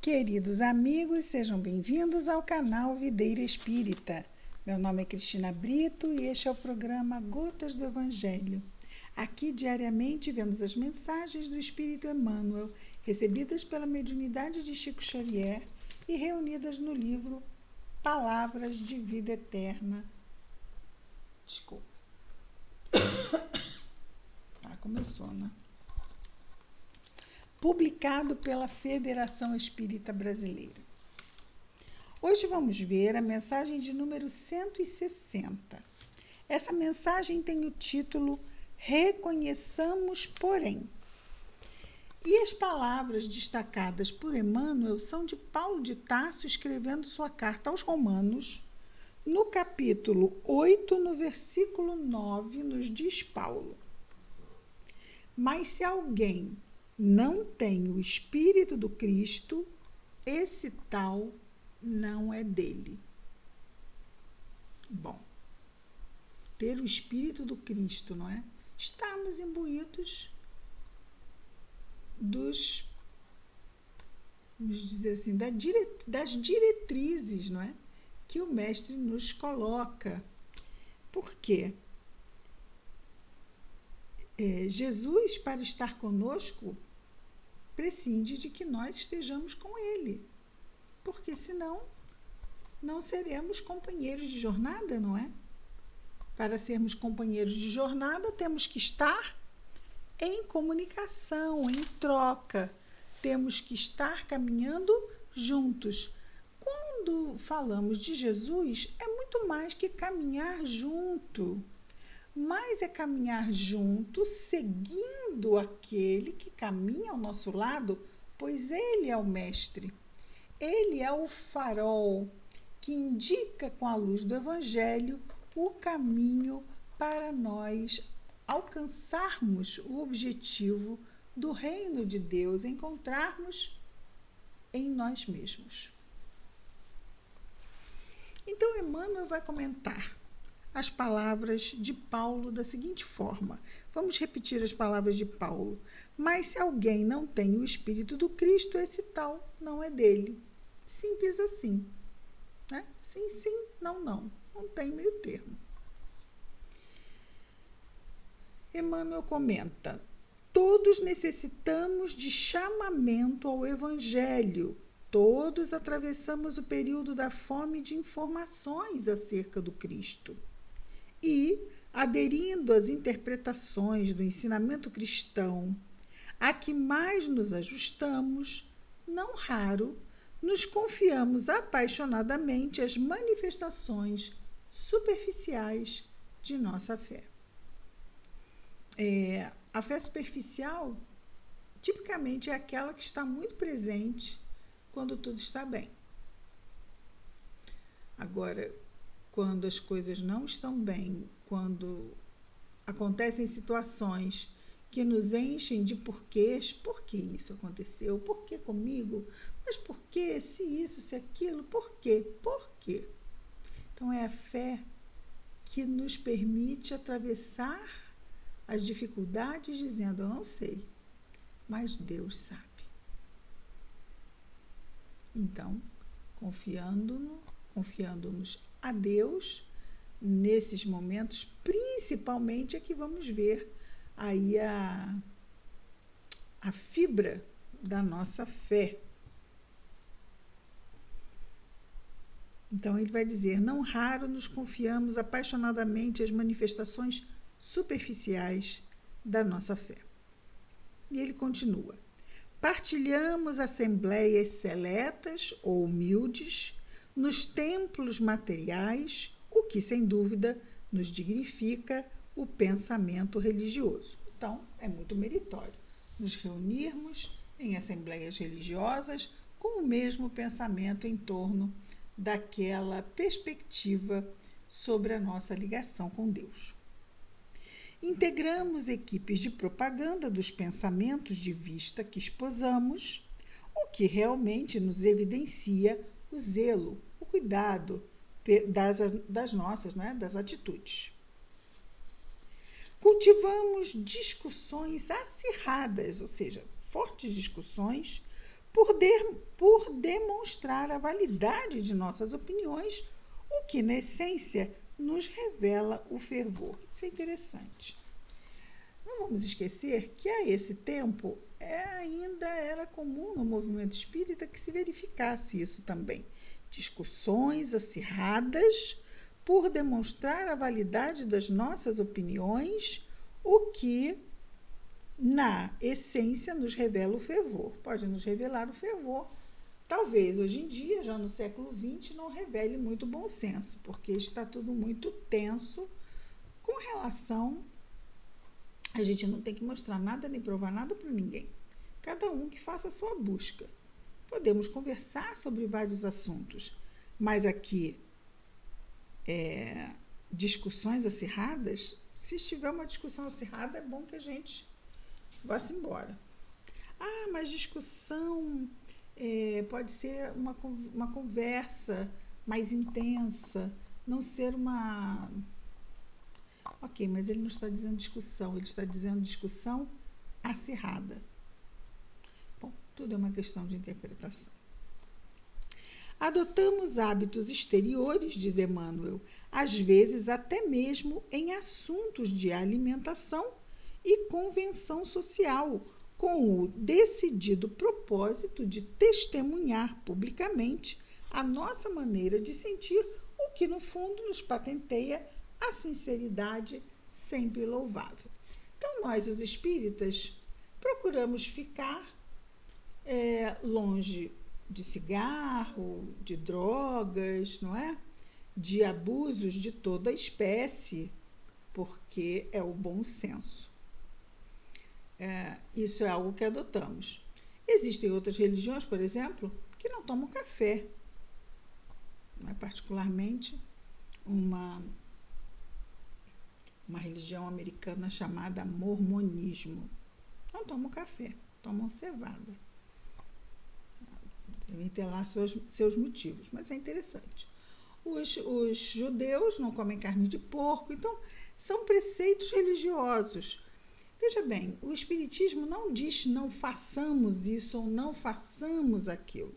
Queridos amigos, sejam bem-vindos ao canal Videira Espírita. Meu nome é Cristina Brito e este é o programa Gotas do Evangelho. Aqui, diariamente, vemos as mensagens do Espírito Emmanuel, recebidas pela mediunidade de Chico Xavier e reunidas no livro Palavras de Vida Eterna. Desculpa. Começou, né? Publicado pela Federação Espírita Brasileira. Hoje vamos ver a mensagem de número 160. Essa mensagem tem o título Reconheçamos, porém. E as palavras destacadas por Emmanuel são de Paulo de Tarso escrevendo sua carta aos Romanos. No capítulo 8, no versículo 9, nos diz Paulo: Mas se alguém não tem o Espírito do Cristo, esse tal não é dele. Bom, ter o Espírito do Cristo, não é? Estarmos imbuídos vamos dizer assim, das diretrizes, não é? Que o Mestre nos coloca. Por quê? Jesus, para estar conosco, prescinde de que nós estejamos com Ele, porque senão não seremos companheiros de jornada, não é? Para sermos companheiros de jornada, temos que estar em comunicação, em troca, temos que estar caminhando juntos. Quando falamos de Jesus, é muito mais que caminhar junto, mas é caminhar junto, seguindo aquele que caminha ao nosso lado, pois ele é o Mestre. Ele é o farol que indica com a luz do Evangelho o caminho para nós alcançarmos o objetivo do reino de Deus, encontrarmos em nós mesmos. Então, Emmanuel vai comentar as palavras de Paulo da seguinte forma. Vamos repetir as palavras de Paulo. Mas se alguém não tem o Espírito do Cristo, esse tal não é dele. Simples assim. Né? Sim, sim, não, não. Não tem meio termo. Emmanuel comenta: todos necessitamos de chamamento ao Evangelho. Todos atravessamos o período da fome de informações acerca do Cristo. E, aderindo às interpretações do ensinamento cristão, a que mais nos ajustamos, não raro, nos confiamos apaixonadamente às manifestações superficiais de nossa fé. A fé superficial, tipicamente, é aquela que está muito presente quando tudo está bem. Agora, quando as coisas não estão bem, quando acontecem situações que nos enchem de porquês, por que isso aconteceu? Por que comigo? Mas por que? Se isso, se aquilo, por quê? Por quê? Então, é a fé que nos permite atravessar as dificuldades dizendo: eu não sei, mas Deus sabe. Então, confiando-nos a Deus, nesses momentos, principalmente, é que vamos ver aí a fibra da nossa fé. Então, ele vai dizer: não raro nos confiamos apaixonadamente às manifestações superficiais da nossa fé. E ele continua: partilhamos assembleias seletas ou humildes nos templos materiais, o que, sem dúvida, nos dignifica o pensamento religioso. Então, é muito meritório nos reunirmos em assembleias religiosas com o mesmo pensamento em torno daquela perspectiva sobre a nossa ligação com Deus. Integramos equipes de propaganda dos pensamentos de vista que esposamos, o que realmente nos evidencia o zelo, o cuidado das nossas, das atitudes. Cultivamos discussões acirradas, ou seja, fortes discussões, por demonstrar a validade de nossas opiniões, o que, na essência, nos revela o fervor. Isso é interessante. Não vamos esquecer que, a esse tempo, ainda era comum no movimento espírita que se verificasse isso também. Discussões acirradas por demonstrar a validade das nossas opiniões, o que, na essência, nos revela o fervor. Pode nos revelar o fervor. Talvez, hoje em dia, já no século XX, não revele muito bom senso, porque está tudo muito tenso com relação. A gente não tem que mostrar nada nem provar nada para ninguém. Cada um que faça a sua busca. Podemos conversar sobre vários assuntos, mas aqui, discussões acirradas, se estiver uma discussão acirrada, é bom que a gente vá-se embora. Mas discussão pode ser uma conversa mais intensa, não ser uma... Ok, mas ele não está dizendo discussão, ele está dizendo discussão acirrada. Bom, tudo é uma questão de interpretação. Adotamos hábitos exteriores, diz Emmanuel, às vezes até mesmo em assuntos de alimentação e convenção social, com o decidido propósito de testemunhar publicamente a nossa maneira de sentir, o que no fundo nos patenteia a sinceridade sempre louvável. Então, nós, os espíritas, procuramos ficar longe de cigarro, de drogas, não é? De abusos de toda espécie, porque é o bom senso. Isso é algo que adotamos. Existem outras religiões, por exemplo, que não tomam café. Não é? Particularmente uma religião americana chamada mormonismo. Não tomam café, tomam cevada. Devem ter lá seus motivos, mas é interessante. Os judeus não comem carne de porco, então são preceitos religiosos. Veja bem, o Espiritismo não diz não façamos isso ou não façamos aquilo.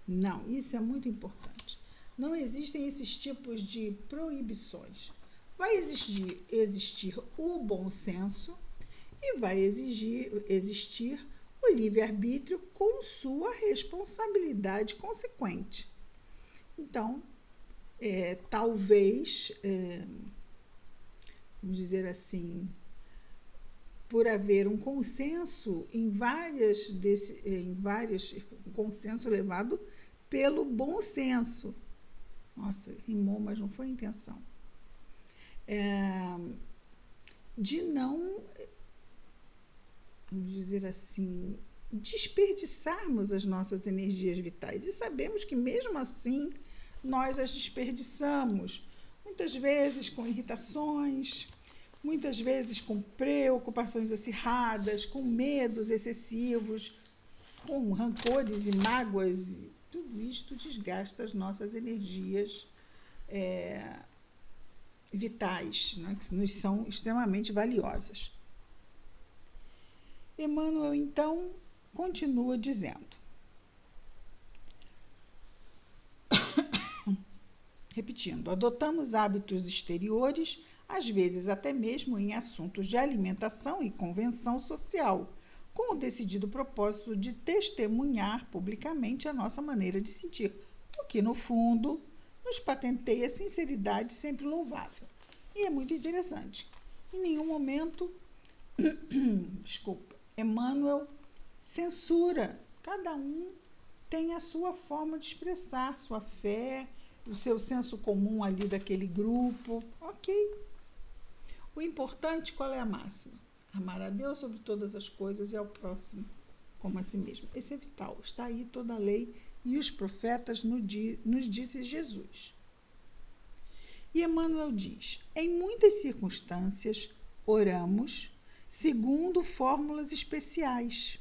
Não, isso é muito importante. Não existem esses tipos de proibições. Vai existir o bom senso e vai existir o livre-arbítrio com sua responsabilidade consequente. Então, talvez, vamos dizer assim, por haver um consenso consenso levado pelo bom senso. Nossa, rimou, mas não foi a intenção. De não, vamos dizer assim, desperdiçarmos as nossas energias vitais. E sabemos que, mesmo assim, nós as desperdiçamos. Muitas vezes com irritações, muitas vezes com preocupações acirradas, com medos excessivos, com rancores e mágoas. Tudo isto desgasta as nossas energias vitais, né, que nos são extremamente valiosas. Emmanuel, então, continua dizendo, repetindo, adotamos hábitos exteriores, às vezes até mesmo em assuntos de alimentação e convenção social, com o decidido propósito de testemunhar publicamente a nossa maneira de sentir, o que, no fundo, nos patenteia sinceridade sempre louvável. E é muito interessante. Em nenhum momento, Emmanuel censura. Cada um tem a sua forma de expressar sua fé, o seu senso comum ali daquele grupo. Ok. O importante, qual é a máxima? Amar a Deus sobre todas as coisas e ao próximo como a si mesmo. Esse é vital. Está aí toda a lei e os profetas nos disse Jesus. E Emmanuel diz, em muitas circunstâncias, oramos segundo fórmulas especiais.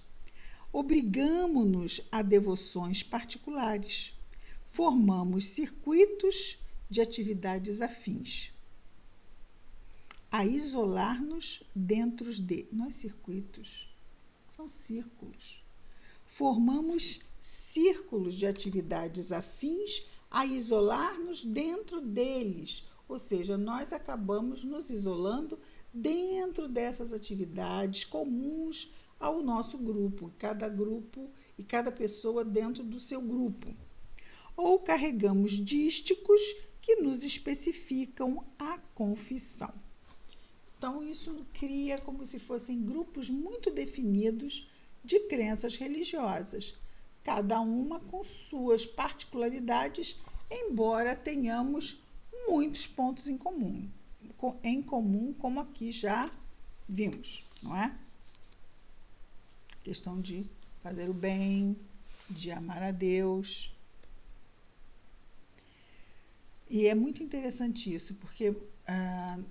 Obrigamo-nos a devoções particulares. Formamos circuitos de atividades afins. A isolar-nos dentro de... Não é circuitos, são círculos. formamos círculos de atividades afins a isolar-nos dentro deles, ou seja, nós acabamos nos isolando dentro dessas atividades comuns ao nosso grupo e cada pessoa dentro do seu grupo. Ou carregamos dísticos que nos especificam a confissão. Então, isso cria como se fossem grupos muito definidos de crenças religiosas, cada uma com suas particularidades, embora tenhamos muitos pontos em comum, como aqui já vimos, não é? A questão de fazer o bem, de amar a Deus. E é muito interessante isso, porque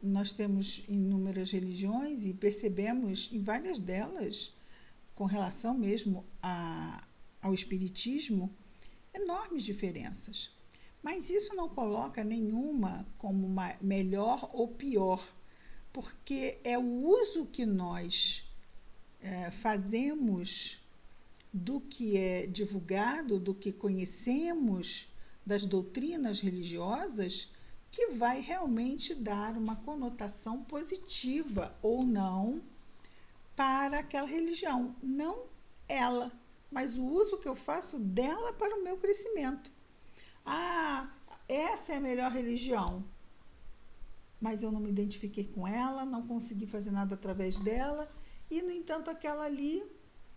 nós temos inúmeras religiões e percebemos em várias delas, com relação mesmo ao espiritismo, enormes diferenças. Mas isso não coloca nenhuma como melhor ou pior, porque é o uso que nós fazemos do que é divulgado, do que conhecemos das doutrinas religiosas, que vai realmente dar uma conotação positiva ou não para aquela religião. Não ela, mas o uso que eu faço dela para o meu crescimento. Essa é a melhor religião, mas eu não me identifiquei com ela, não consegui fazer nada através dela, e, no entanto, aquela ali,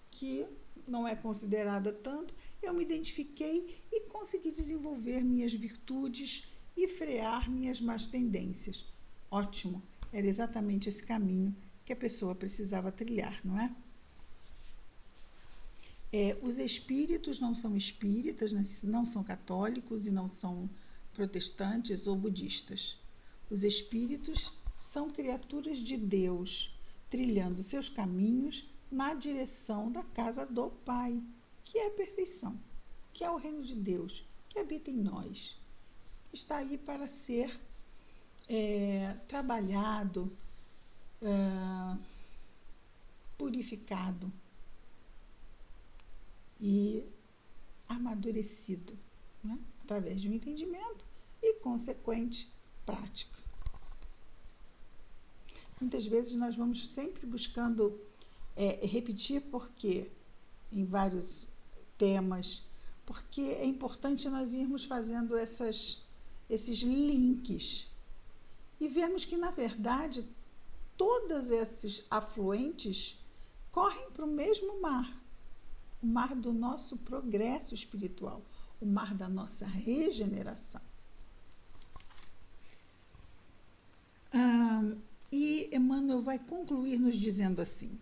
que não é considerada tanto, eu me identifiquei e consegui desenvolver minhas virtudes e frear minhas más tendências. Ótimo, era exatamente esse caminho que a pessoa precisava trilhar, não é? Os espíritos não são espíritas, não são católicos e não são protestantes ou budistas. Os espíritos são criaturas de Deus, trilhando seus caminhos na direção da casa do Pai, que é a perfeição, que é o reino de Deus, que habita em nós. Está aí para ser trabalhado, purificado e amadurecido, né? Através de um entendimento e consequente prática. Muitas vezes nós vamos sempre buscando repetir porque em vários temas, porque é importante nós irmos fazendo esses links e vemos que, na verdade, todos esses afluentes correm para o mesmo mar, o mar do nosso progresso espiritual, o mar da nossa regeneração. E Emmanuel vai concluir nos dizendo assim: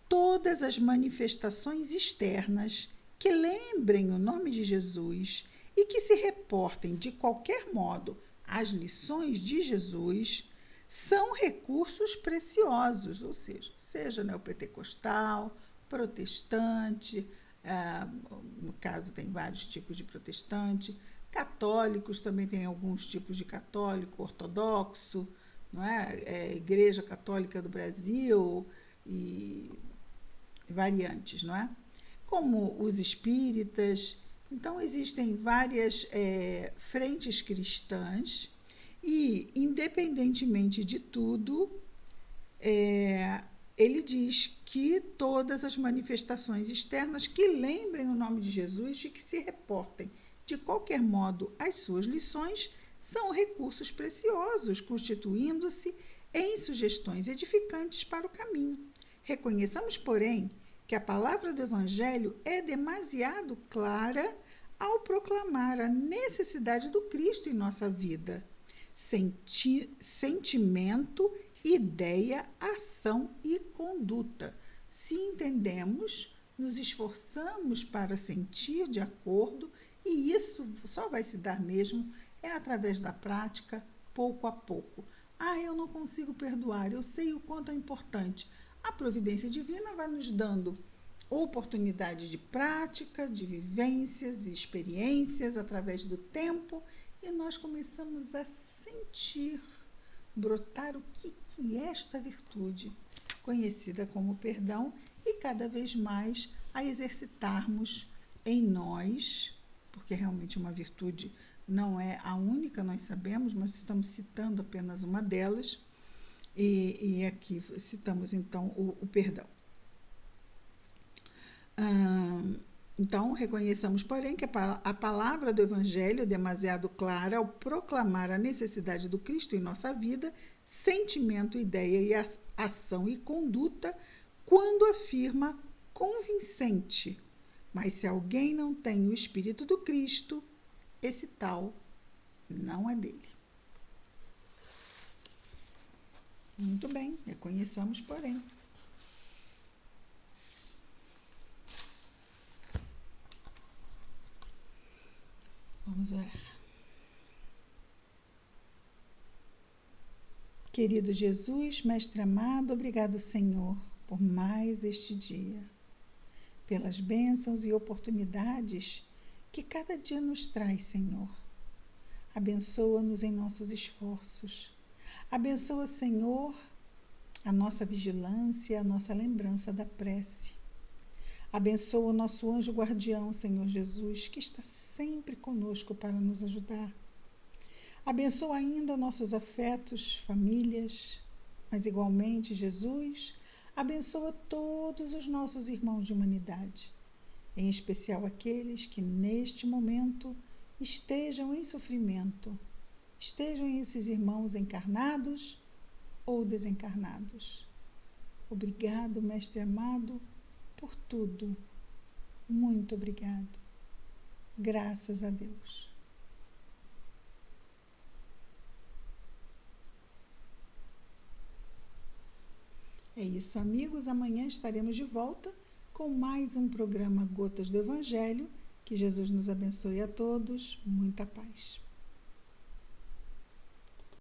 todas as manifestações externas que lembrem o nome de Jesus e que se reportem de qualquer modo às lições de Jesus são recursos preciosos, ou seja neopentecostal, protestante, no caso tem vários tipos de protestante, católicos também tem alguns tipos de católico, ortodoxo, não é? Igreja Católica do Brasil e variantes, não é? Como os espíritas. Então, existem várias frentes cristãs e, independentemente de tudo, ele diz que todas as manifestações externas que lembrem o nome de Jesus e que se reportem de qualquer modo às suas lições são recursos preciosos, constituindo-se em sugestões edificantes para o caminho. Reconheçamos, porém, que a palavra do Evangelho é demasiado clara ao proclamar a necessidade do Cristo em nossa vida. Sentimento, ideia, ação e conduta. Se entendemos, nos esforçamos para sentir de acordo, e isso só vai se dar mesmo através da prática, pouco a pouco. Eu não consigo perdoar, eu sei o quanto é importante. A providência divina vai nos dando oportunidades de prática, de vivências e experiências através do tempo, e nós começamos a sentir brotar o que é esta virtude, conhecida como perdão, e cada vez mais a exercitarmos em nós, porque realmente uma virtude não é a única, nós sabemos, mas estamos citando apenas uma delas, e aqui citamos então o perdão. Então, reconheçamos, porém, que a palavra do Evangelho é demasiado clara ao proclamar a necessidade do Cristo em nossa vida, sentimento, ideia e ação e conduta, quando afirma convincente: mas se alguém não tem o Espírito do Cristo, esse tal não é dele. Muito bem, reconheçamos, porém. Vamos orar. Querido Jesus, Mestre amado, obrigado, Senhor, por mais este dia, pelas bênçãos e oportunidades que cada dia nos traz, Senhor. Abençoa-nos em nossos esforços. Abençoa, Senhor, a nossa vigilância, a nossa lembrança da prece. Abençoa o nosso anjo guardião, Senhor Jesus, que está sempre conosco para nos ajudar. Abençoa ainda nossos afetos, famílias, mas igualmente, Jesus, abençoa todos os nossos irmãos de humanidade, em especial aqueles que neste momento estejam em sofrimento, estejam esses irmãos encarnados ou desencarnados. Obrigado, Mestre amado, por tudo. Muito obrigado. Graças a Deus. É isso, amigos. Amanhã estaremos de volta com mais um programa Gotas do Evangelho. Que Jesus nos abençoe a todos. Muita paz.